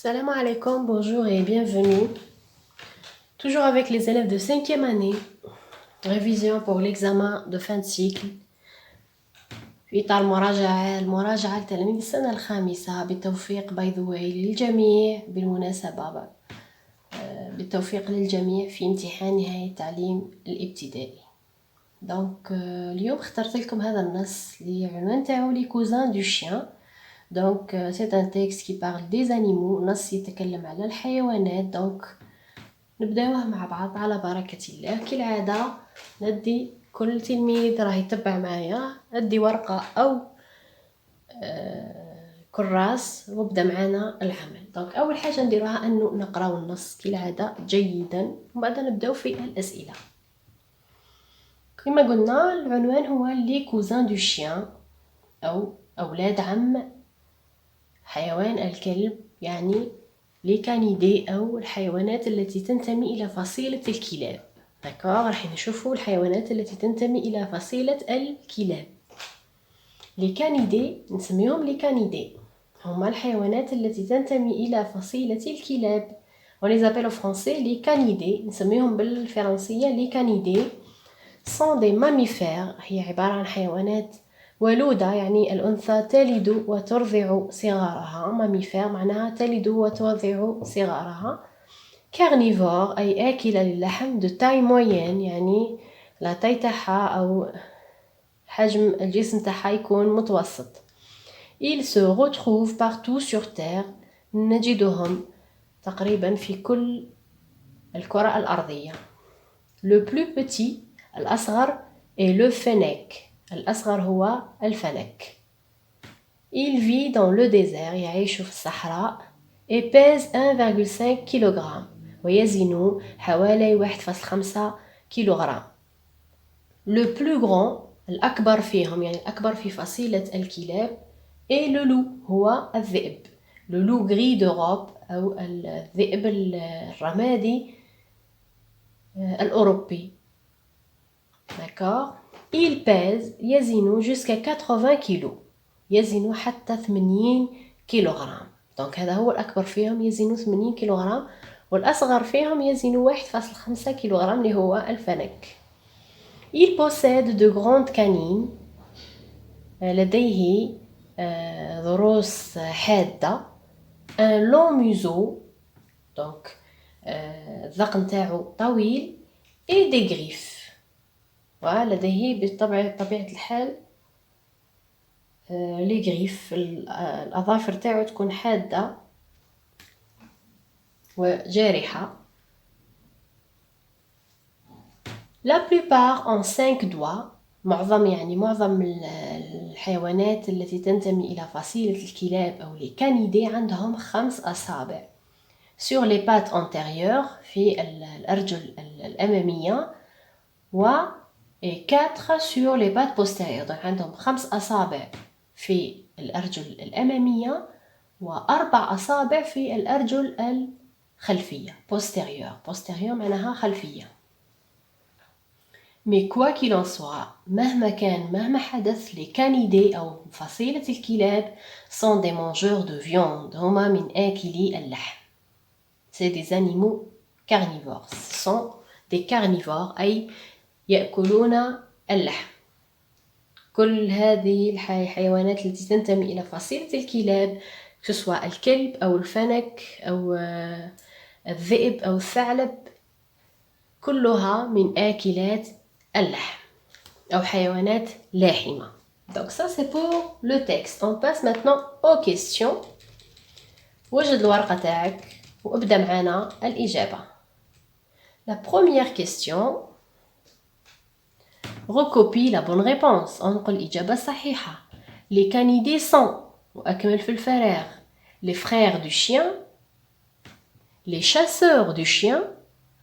Salam alaikum, bonjour et bienvenue. Toujours avec les élèves de 5e année, révision pour l'examen de fin de cycle. في إطار المراجعة لتلاميذ السنة الخامسة بالتوفيق by the way للجميع بالمناسبة بالتوفيق للجميع في امتحان نهاية التعليم الابتدائي. دونك اليوم اخترت لكم هذا النص اللي عنوان تاعو لي كوزان دو شيان. دونك c'est un texte qui parle des animaux. نص يتكلم على الحيوانات. دونك نبداوه مع بعض على بركة الله. كالعادة ندي كل تلميذ راه يتبع معايا، ندي ورقة أو كراس وابدا معنا العمل. دونك أول حاجة نديروها أنه نقراو النص كالعادة جيدا وبعد نبداو في الأسئلة. كما قلنا العنوان هو لي كوزان دو شيان أو أولاد عم حيوان الكلب، يعني لي كانيدي أو الحيوانات التي تنتمي إلى فصيلة الكلاب. داكوغ، راح نشوفوا الحيوانات التي تنتمي إلى فصيلة الكلاب. لي كانيدي نسميهم لي كانيدي، هما الحيوانات التي تنتمي إلى فصيلة الكلاب. on les appelle au français les canidés، نسميهم بالفرنسية لي كانيدي. sont des mammifères، هي عبارة عن حيوانات ولودة، يعني الأنثى تلد وترضع صغارها. ماميفير معناها تلد وترضع صغارها. كارنيفور أي آكلة للحم. دو تاي موين يعني لا تاي تاعها أو حجم الجسم تاعها يكون متوسط. ils se retrouvent partout sur terre، نجدهم تقريبا في كل الكرة الأرضية. le plus petit الأصغر est le fennec، الأصغر هو الفنك. il vit dans le désert، يعيش في الصحراء. et pèse 1,5 كيلوغرام، ويزن حوالي 1.5 كيلوغرام. le plus grand الأكبر فيهم، يعني الأكبر في فصيلة الكلاب. et le loup هو الذئب. le loup gris d'Europe أو الذئب الرمادي الأوروبي. d'accord. il pèse يزن jusqu'à 80 كيلو، يزن حتى 80 كيلوغرام. دونك هذا هو الأكبر فيهم، يزن 80 كيلوغرام، والأصغر فيهم يزن 1.5 كيلوغرام اللي هو الفنك. il possède de grandes canines، لديه ضروس حادة. un long museau، دونك الذقن تاعو طويل. et des griffes، ولديه بطبيعة الحال لي غريف، الأظافر تاعو تكون حادة وجارحة. la plupart en 5 doigts، معظم الحيوانات التي تنتمي إلى فصيلة الكلاب أو لي كانيدي عندهم 5 أصابع. sur les pattes antérieures، في الأرجل الأمامية، و 4 sur les pattes postérieures، donc عندهم 5 أصابع في الأرجل الأمامية و4 أصابع في الأرجل الخلفية postérieur معناها خلفية. mais quoi qu'il en soit، مهما حدث، les canidés أو فصيلة الكلاب sont des mangeurs de viande، هما من آكلي اللحم. c'est des animaux carnivores، ce sont des carnivores أي يأكلون اللحم. كل هذه الحيوانات التي تنتمي إلى فصيلة الكلاب، سواء الكلب أو الفنك أو الذئب أو الثعلب، كلها من آكلات اللحم أو حيوانات لاحمة. Donc ça c'est pour le texte. On passe maintenant aux questions. وجد الورقة تاعك وابدأ معنا الإجابة. La première question، recopie la bonne réponse. انقل الإجابة الصحيحة. les canidés sont، وأكمل في الفراغ، les frères du chien، les chasseurs du chien،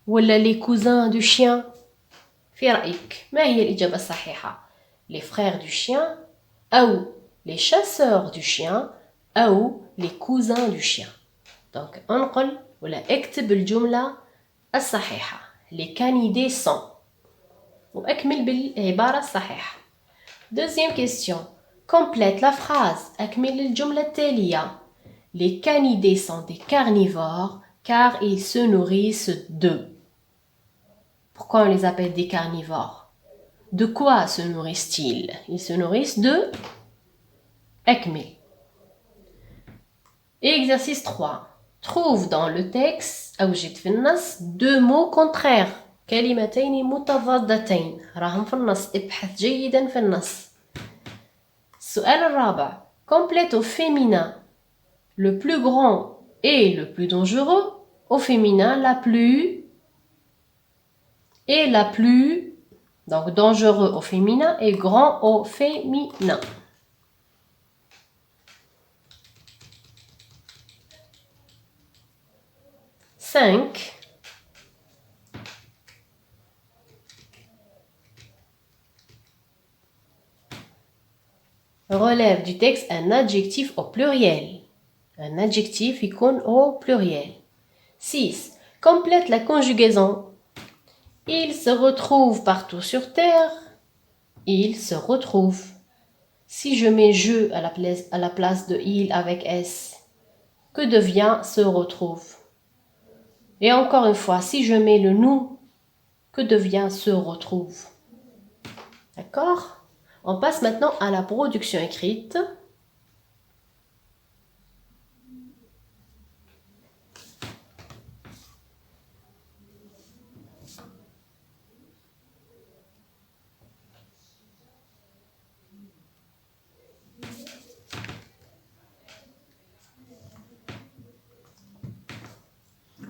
ولا les cousins du chien. في رأيك ما هي الإجابة الصحيحة؟ les frères du chien أو les chasseurs du chien أو les cousins du chien. donc انقل ولا اكتب الجملة الصحيحة. les canidés sont، وأكمل بالعبارة الصحيحة. deuxième question، complète la phrase، أكمل الجملة التالية. Les canidés sont des carnivores car ils se nourrissent d'eux. Pourquoi on les appelle des carnivores? De quoi se nourrissent-ils? Ils se nourrissent de أكمل. Exercice 3. Trouve dans le texte أوجد في النص deux mots contraires. كلمتين متضادتين. راهم في النص. ابحث جيدا في النص. السؤال الرابع. Complète au féminin. Le plus grand et le plus dangereux. Au féminin, la plus et la plus. Donc dangereux au féminin et grand au féminin. Cinq. Relève du texte un adjectif au pluriel. Un adjectif icône au pluriel. 6. Complète la conjugaison. Il se retrouve partout sur terre. Il se retrouve. Si je mets je à la place de il avec s, que devient se retrouve? Et encore une fois, si je mets le nous, que devient se retrouve? D'accord? On passe maintenant à la production écrite.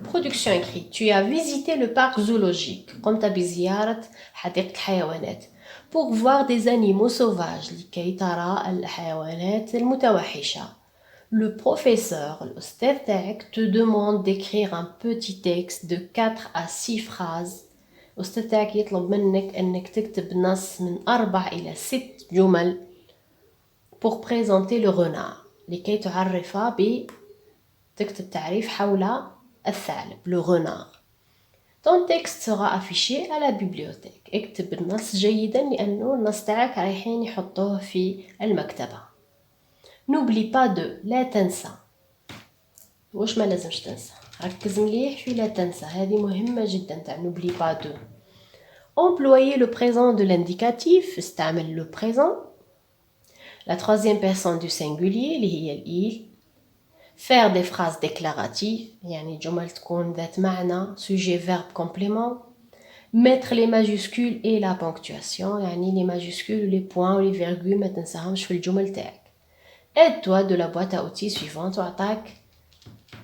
Production écrite. Tu as visité le parc zoologique. قمت بزيارة حديقة الحيوانات. Pour voir des animaux sauvages. لكي ترى الحيوانات المتوحشة. Le professeur, الأستاذ تاعك, te demande d'écrire un petit texte de 4 à 6 phrases. الأستاذ تاعك يطلب منك أنك تكتب نص من 4 إلى 6 جمل pour présenter le renard. لكي تعرف تكتب تعريف حول الثعلب, le renard. Ton texte sera affiché à la bibliothèque. اكتب النص جيدا لأنه النص تاعك رايحين يحطوه في المكتبة. N'oublie pas de. لا تنسى. واش ما لازمش تنسى. ركز مليح في لا تنسى. هذه مهمة جدا تاع n'oublie pas de. Employer le présent de l'indicatif. استعمل le présent. La troisième personne du singulier اللي هي il. Faire des phrases déclaratives, يعني جمل تكون ذات معنى, sujet, verbe, complément. Mettre les majuscules et la ponctuation, يعني les majuscules, les points ou les virgules ما تنساهمش في الجمل تاعك. Aide-toi de la boîte à outils suivante وعطاك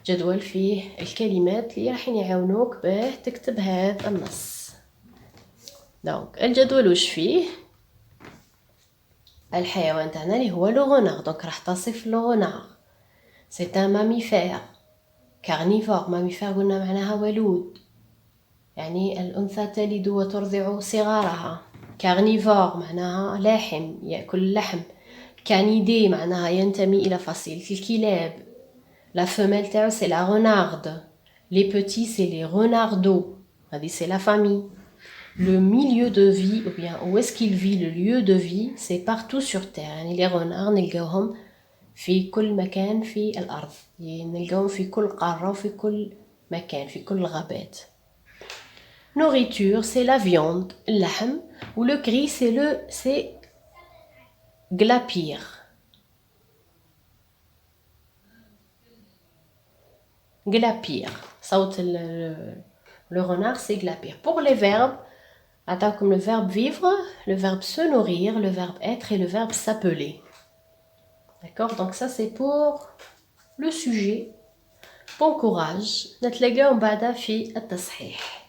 جدول فيه الكلمات اللي راح يعاونوك باه تكتب هذا النص. دونك الجدول وش فيه؟ الحيوان تاعنا اللي هو لو غونار, دونك راح تصف لو غونار. C'est un mammifère. Carnivore. Mammifère قلنا معناها ولود. يعني الأنثى تلد وترضع صغارها. Carnivore معناها لاحم, يأكل اللحم. Canidé معناها ينتمي إلى فصيلة الكلاب. La femelle تاعو c'est la renarde. Les petits c'est les renardeaux. هذه c'est la famille. Le milieu de vie, ou bien où est-ce qu'il vit, le lieu de vie, c'est partout sur terre. يعني les renards نلقاوهم في كل مكان في الأرض. نلقاهم في كل قارة وفي كل مكان, في كل الغابات. Nourriture, c'est la viande, اللحم. Ou le gris, c'est glapir. Glapir. صوت le renard, c'est glapir. Pour les verbes, attends, comme le verbe vivre, le verbe se nourrir, le verbe être et le verbe s'appeler. D'accord, donc ça c'est pour le sujet. Bon courage. نتلاقاو بعدا في التصحيح.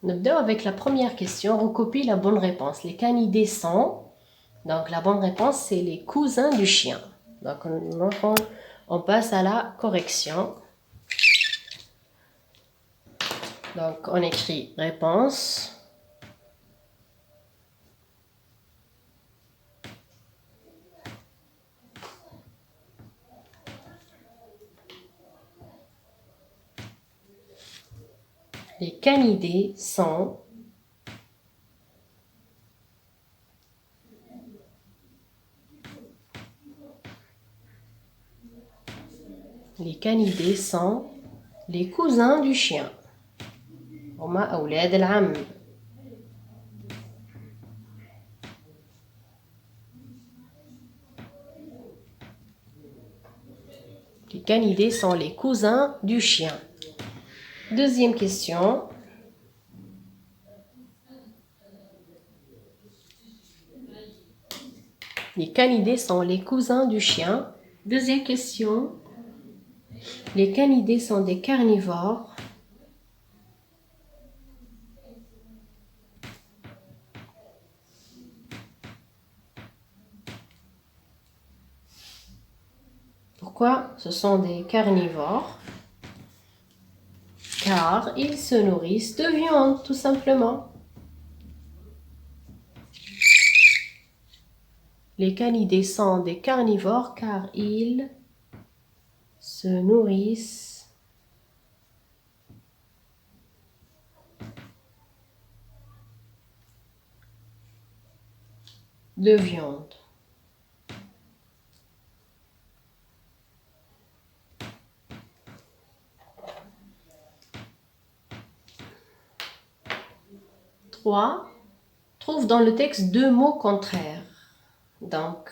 Nabdao avec la première question. Recopie la bonne réponse. Les canidés sont. Donc la bonne réponse c'est les cousins du chien. Donc on passe à la correction. Donc on écrit réponse. Les canidés sont les cousins du chien. هما أولاد العم. Les canidés sont les cousins du chien. Deuxième question. Les canidés sont les cousins du chien. Deuxième question. Les canidés sont des carnivores. Pourquoi ce sont des carnivores? Car ils se nourrissent de viande, tout simplement. Les canidés sont des carnivores car ils se nourrissent de viande. Trouve dans le texte deux mots contraires. Donc,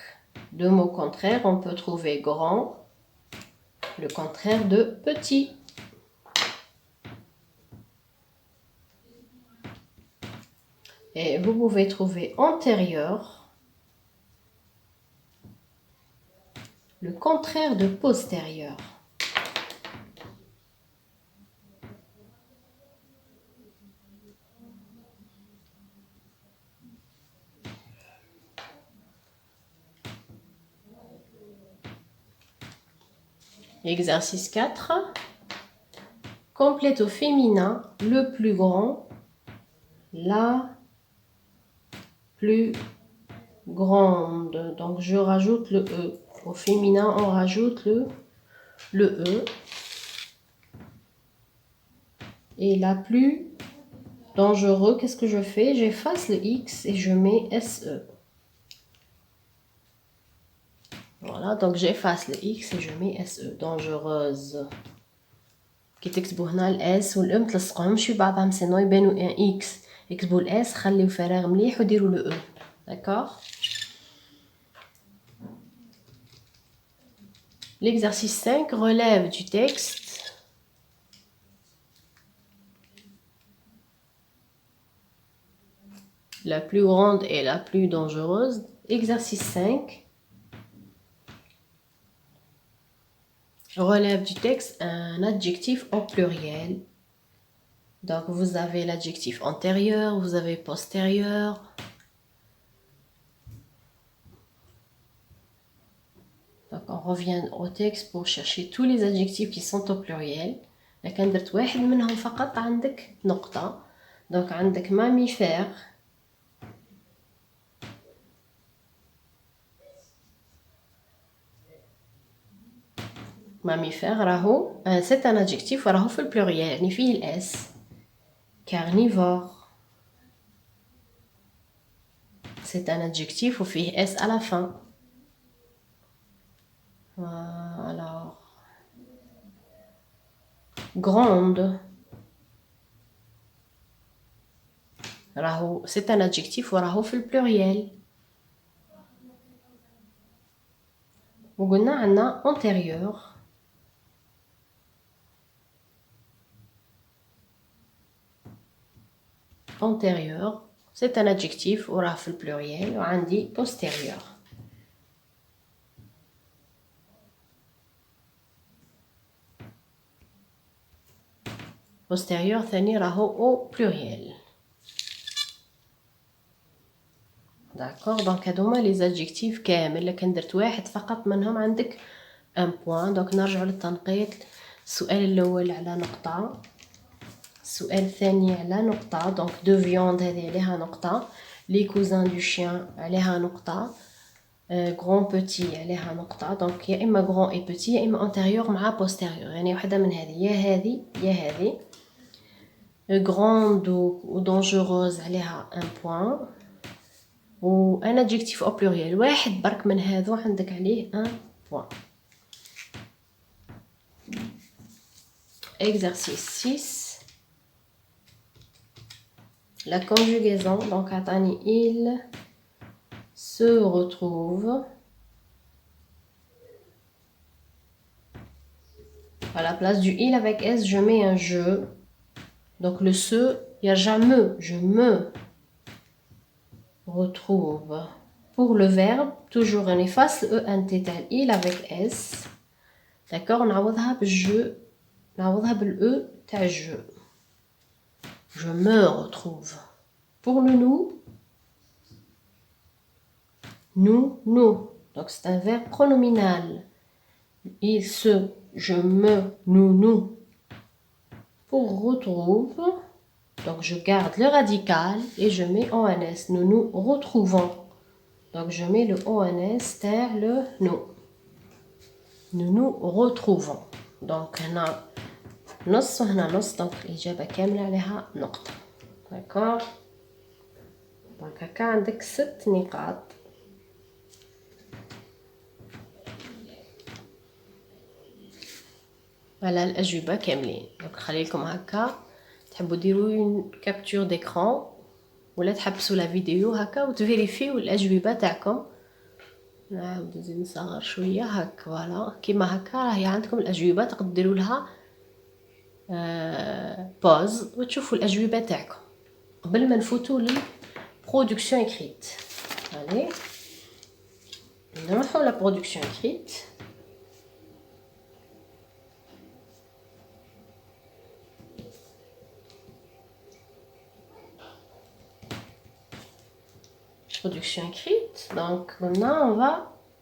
deux mots contraires, on peut trouver grand, le contraire de petit. Et vous pouvez trouver antérieur, le contraire de postérieur. Exercice 4. Complète au féminin le plus grand, la plus grande. Donc je rajoute le E. Au féminin, on rajoute le E. Et la plus dangereux, qu'est-ce que je fais? J'efface le X et je mets SE. Voilà, donc j'efface le X et je mets SE. Dangereuse. كي تكتبوا هنا الاس والام تلصقوهم ماشي بعضهم سينو يبانوا ان اكس. اكتبوا الاس خليو فراغ مليح وديروا لو او. داكوغ. L'exercice 5 relève du texte la plus grande et la plus dangereuse. Exercice 5. Relève du texte un adjectif au pluriel. Donc vous avez l'adjectif antérieur, vous avez postérieur. Donc on revient au texte pour chercher tous les adjectifs qui sont au pluriel. لكن درت واحد منهم فقط عندك نقطة. Donc عندك mammifère. Mammifère راهو c'est un adjectif وراهو في البلوريال يعني فيه الاس. Carnivore. C'est un adjectif وفيه S à la fin. Alors, grande. راهو c'est un adjectif وراهو في البلوريال. وقلنا عندنا antérieur. Antérieur, c'est un adjectif وراه في البلوريال وعندي postérieur. Postérieur ثاني راهو au pluriel. D'accord, donc هادوما les adjectifs كامل. لكن درت واحد فقط منهم عندك un point. donc نرجعوا للتنقيط. السؤال الأول على نقطة. السؤال الثاني على نقطة. donc de viande هذه عليها نقطة. les cousins du chien عليها نقطة. grand petit عليها نقطة. donc يا إما grand et petit يا إما antérieur مع postérieur. يعني واحدة من هذه يا هذه يا هذه. grande ou dangereuse عليها un point. و un adjectif au pluriel واحد برك من هذو عندك عليه un point. Exercice 6. La conjugaison, donc عطاني il se retrouve. À la place du il avec s, je mets un je. Donc le se, يرجع me, je me retrouve. Pour le verbe, toujours on efface le ent تاع il avec s. D'accord, نعوضها بالجو, نعوضها باله تاع je. Je me retrouve. Pour le nous, nous. Donc c'est un verbe pronominal. Il se, je me, nous. Pour retrouve, donc je garde le radical et je mets ONS. Nous nous retrouvons. Donc je mets le ONS vers le nous. Nous nous retrouvons. Donc هنا نص وهنا نص. Donc الإجابة كاملة عليها نقطة. D'accord. Donc هكا عندك 6 نقاط. على الأجوبة كاملين. دونك خليلكم هكا تحبوا ديروا كابتور ديكران ولا تحبسوا لا فيديو هكا وتفيريفيو الأجوبة تاعكم. نعاود نزيد نصغر شويه هكا فوالا كيما هكا راهي عندكم الأجوبة تقدروا ديروا لها بوز وتشوفوا الأجوبة تاعكم قبل ما نفوتوا للبرودكسيون إكريت. علي نروحوا لا برودكسيون إكريت. Production écrite. Donc maintenant on va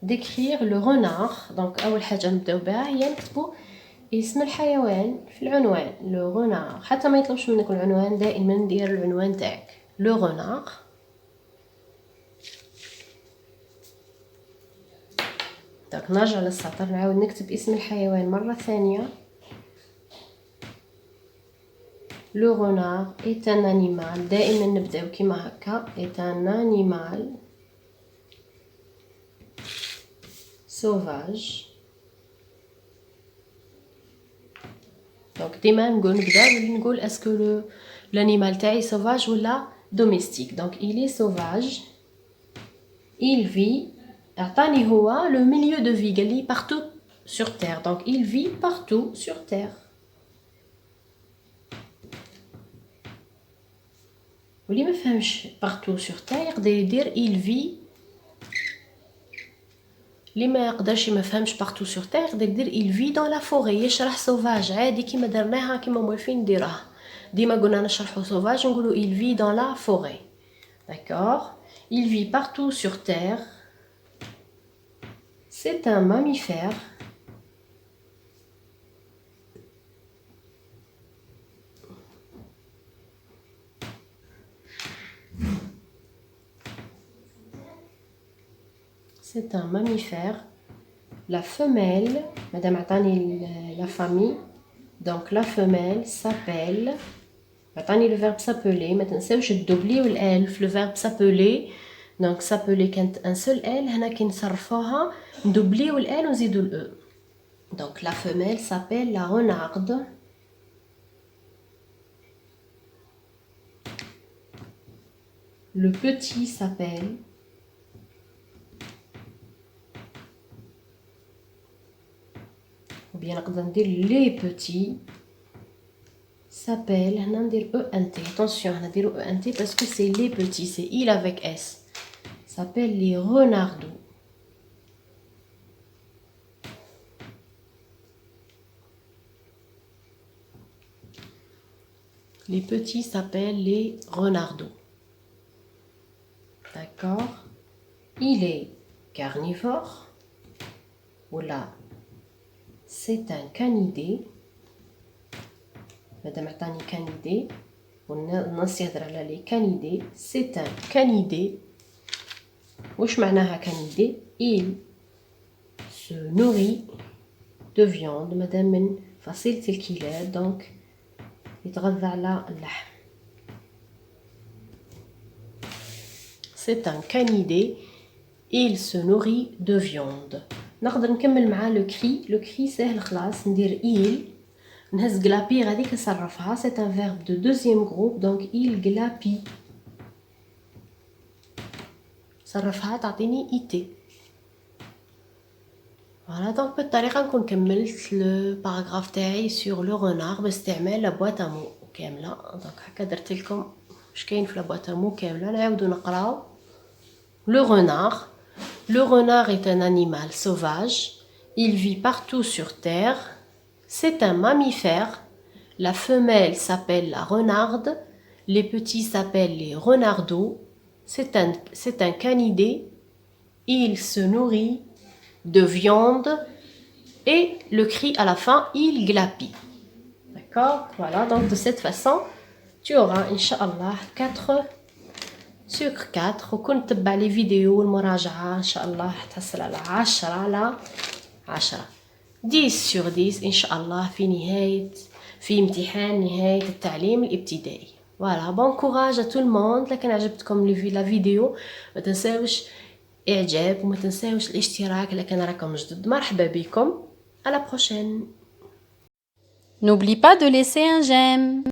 décrire le renard. Donc أول حاجة نبداو بها هي نكتبوا اسم الحيوان في العنوان. لو renard. حتى ما يطلبش منك العنوان دائما ندير العنوان تاعك. لو renard. دونك نرجع للسطر نعاود نكتب اسم الحيوان مرة ثانية. Le renard est un animal. دائما نبداو كيما هكا. est un animal sauvage. Donc ديما نقول est-ce que l'animal تاعي sauvage ولا domestique. Donc il est sauvage. Il vit. أعطاني هو le milieu de vie قال لي partout sur terre. Donc il vit partout sur terre. واللي ما فهمش partout sur terre يقدر يدير il vit. اللي ما يقدرش ما فهمش partout sur terre يقدر يدير il vit dans la forêt. يشرح sauvage عادي كيما درناها كيما موالفين نديروها. ديما قلنا نشرحوا sauvage نقولوا il vit dans la forêt. D'accord. Il vit partout sur terre. C'est un mammifère. C'est un mammifère. La femelle, madame Atani, la famille, donc la femelle s'appelle, Atani le verbe s'appeler, maintenant c'est je doubli ou l'elf, le verbe s'appeler, donc s'appeler quand un seul L, hana qui n'sarfaha, doubli ou l'L ou zidou l'E. Donc la femelle s'appelle la renarde. Le petit s'appelle ou bien les petits s'appellent ENT. Attention, on a dit ENT parce que c'est les petits, c'est il avec S. S'appellent les renardos. Les petits s'appellent les renardos. D'accord. Il est carnivore. Voilà. C'est un canidé. Madame Atani canidé. On a les canidés. C'est un canidé. Wesh معناها canidé. Il se nourrit de viande. Madame من فصيلة الكلاب. Donc يتغذى على اللحم. C'est un canidé. Il se nourrit de viande. نقدر نكمل مع لو كري سهل خلاص. ندير il نهز غلابي غاديك نصرفها. C'est un verbe de deuxième groupe donc il glapit. صرفها تعطيني ايتي. فوالا دونك بالطريقه نكون كملت لو باراغراف تاعي سور لو رونار باستعمال لا بواط ا مو كامله. دونك هكا درت لكم واش كاين في لا بواط ا مو كامله. نعاودو نقراو. لو رونار. Le renard est un animal sauvage. Il vit partout sur terre. C'est un mammifère. La femelle s'appelle la renarde. Les petits s'appellent les renardeaux. C'est un canidé. Il se nourrit de viande. Et le cri à la fin, il glapit. D'accord? Voilà, donc de cette façon, tu auras, Inch'Allah, 4 sur 4. وكنت تتبع لي فيديو والمراجعة إن شاء الله تحصل على 10 على 10. 10 sur 10 إن شاء الله في امتحان نهاية التعليم الابتدائي. فوالا بون كوراج ا تو الموند. لكن عجبتكم لا فيديو ما تنساوش اعجاب وما تنساوش الاشتراك لكن راكم جدد. مرحبا بكم. à la prochaine. N'oublie pas de laisser un j'aime.